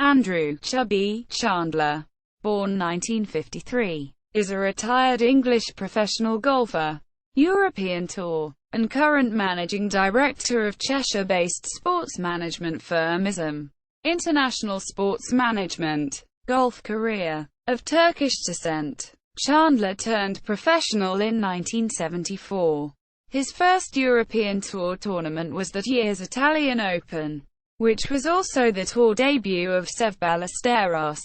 Andrew "Chubby" Chandler, born 1953, is a retired English professional golfer, European Tour, and current Managing Director of Cheshire-based sports management firm International Sports Management. Golf career. Of Turkish descent, Chandler turned professional in 1974. His first European Tour tournament was that year's Italian Open, which was also the tour debut of Seve Ballesteros.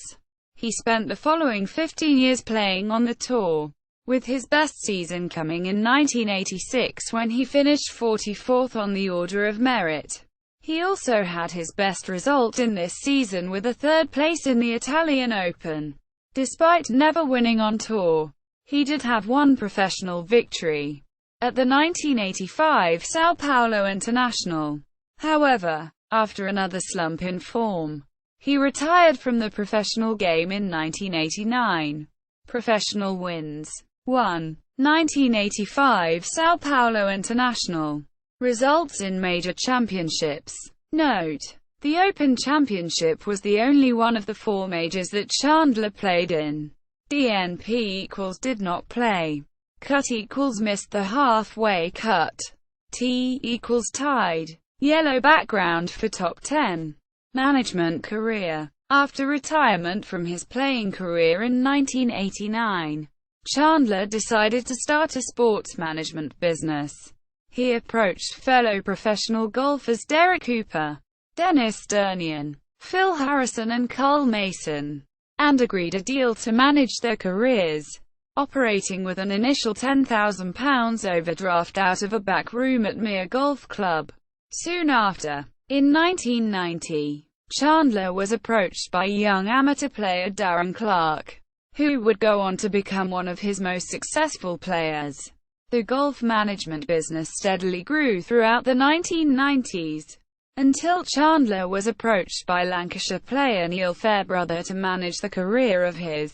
He spent the following 15 years playing on the tour, with his best season coming in 1986 when he finished 44th on the Order of Merit. He also had his best result in this season with a third place in the Italian Open. Despite never winning on tour, he did have one professional victory at the 1985 São Paulo International. However, after another slump in form, he retired from the professional game in 1989. Professional wins. 1. 1985 São Paulo International. Results in major championships. Note: the Open Championship was the only one of the four majors that Chandler played in. DNP = did not play. Cut = missed the halfway cut. T = tied. Yellow background for top 10. Management career. After retirement from his playing career in 1989, Chandler decided to start a sports management business. He approached fellow professional golfers Derek Cooper, Dennis Dernian, Phil Harrison and Carl Mason, and agreed a deal to manage their careers, operating with an initial £10,000 overdraft out of a back room at Mere Golf Club. Soon after, in 1990, Chandler was approached by young amateur player Darren Clarke, who would go on to become one of his most successful players. The golf management business steadily grew throughout the 1990s, until Chandler was approached by Lancashire player Neil Fairbrother to manage the career of his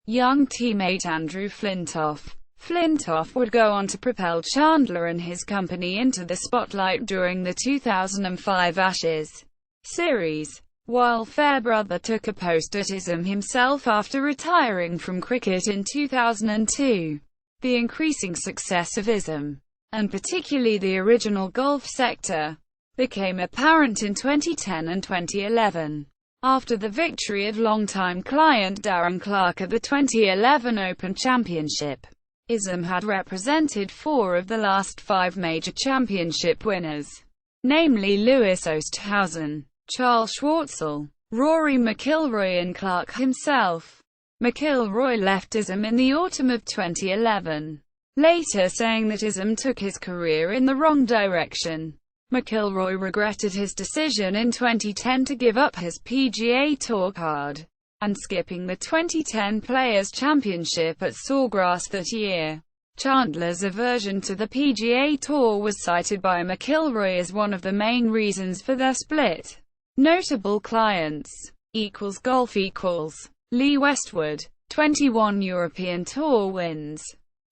young teammate Andrew Flintoff. Flintoff would go on to propel Chandler and his company into the spotlight during the 2005 Ashes series, while Fairbrother took a post at himself after retiring from cricket in 2002. The increasing success of and particularly the original golf sector, became apparent in 2010 and 2011. After the victory of longtime client Darren Clarke at the 2011 Open Championship, had represented four of the last five major championship winners, namely Louis Oosthuizen, Charles Schwartzel, Rory McIlroy and Clarke himself. McIlroy left in the autumn of 2011, later saying that took his career in the wrong direction. McIlroy regretted his decision in 2010 to give up his PGA Tour card, and skipping the 2010 Players' Championship at Sawgrass that year. Chandler's aversion to the PGA Tour was cited by McIlroy as one of the main reasons for their split. Notable clients Golf Lee Westwood, 21 European Tour wins.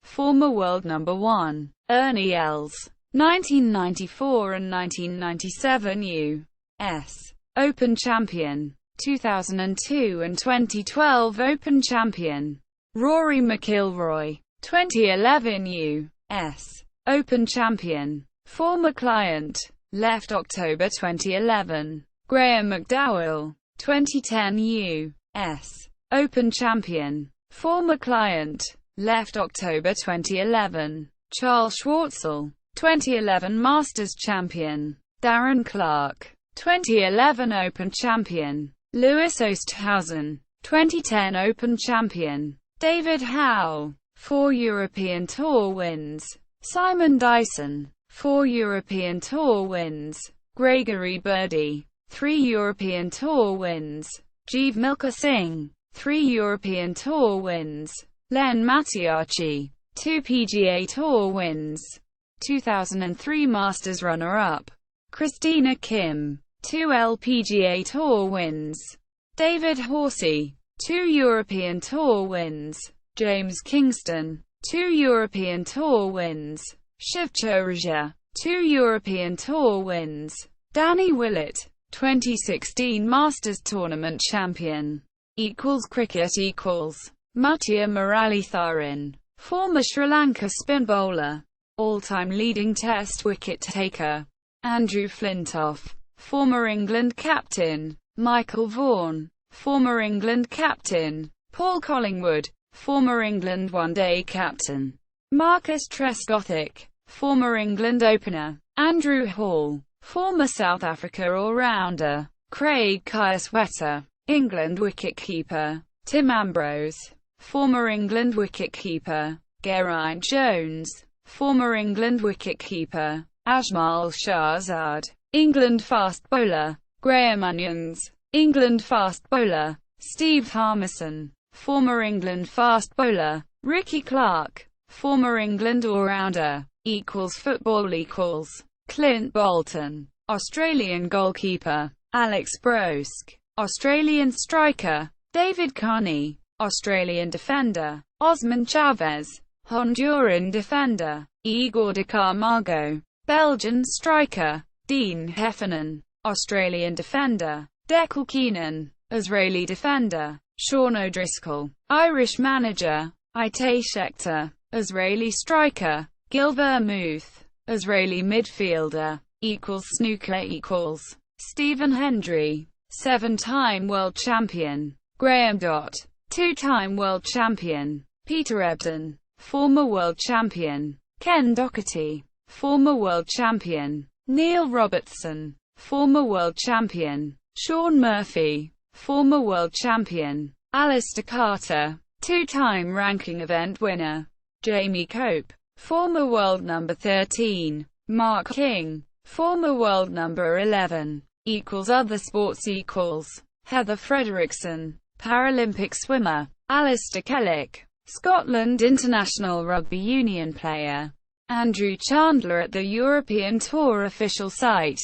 Former world number 1, Ernie Els, 1994 and 1997 U.S. Open champion, 2002 and 2012 Open champion. Rory McIlroy, 2011 U.S. Open champion. Former client, left October 2011. Graham McDowell, 2010 U.S. Open champion. Former client, left October 2011. Charles Schwartzel, 2011 Masters champion. Darren Clarke, 2011 Open champion. Louis Oosthuizen, 2010 Open champion. David Howell, 4 European Tour wins. Simon Dyson, 4 European Tour wins. Gregory Birdie, 3 European Tour wins. Jeev Milkha Singh, 3 European Tour wins. Len Mattiacci, 2 PGA Tour wins. 2003 Masters runner-up. Christina Kim, 2 LPGA Tour wins. David Horsey, 2 European Tour wins. James Kingston, 2 European Tour wins. Shiv Chorija, 2 European Tour wins. Danny Willett, 2016 Masters Tournament champion. Cricket Muttiah Muralitharan, former Sri Lanka spin bowler. All-time leading Test wicket taker. Andrew Flintoff, former England captain. Michael Vaughan, former England captain. Paul Collingwood, former England one-day captain. Marcus Trescothick, former England opener. Andrew Hall, former South Africa all-rounder. Craig Kayasweta, England wicket-keeper. Tim Ambrose, former England wicket-keeper. Geraint Jones, former England wicket-keeper. Ajmal Shahzad, England fast bowler. Graham Onions, England fast bowler. Steve Harmison, former England fast bowler. Ricky Clark, former England all-rounder. Football. Clint Bolton, Australian goalkeeper. Alex Brosk, Australian striker. David Carney, Australian defender. Osman Chavez, Honduran defender. Igor de Camargo, Belgian striker. Dean Heffernan, Australian defender. Declan Keenan, Israeli defender. Sean O'Driscoll, Irish manager. Itay Schechter, Israeli striker. Gil Vermouth, Israeli midfielder. Snooker. Stephen Hendry, 7-time world champion. Graham Dott, 2-time world champion. Peter Ebdon, former world champion. Ken Doherty, former world champion. Neil Robertson, former world champion. Shaun Murphy, former world champion. Alistair Carter, 2-time ranking event winner. Jamie Cope, former world number 13. Mark King, former world number 11. Other sports. Heather Frederickson, Paralympic swimmer. Alistair Kellick, Scotland international rugby union player. Andrew Chandler at the European Tour official site.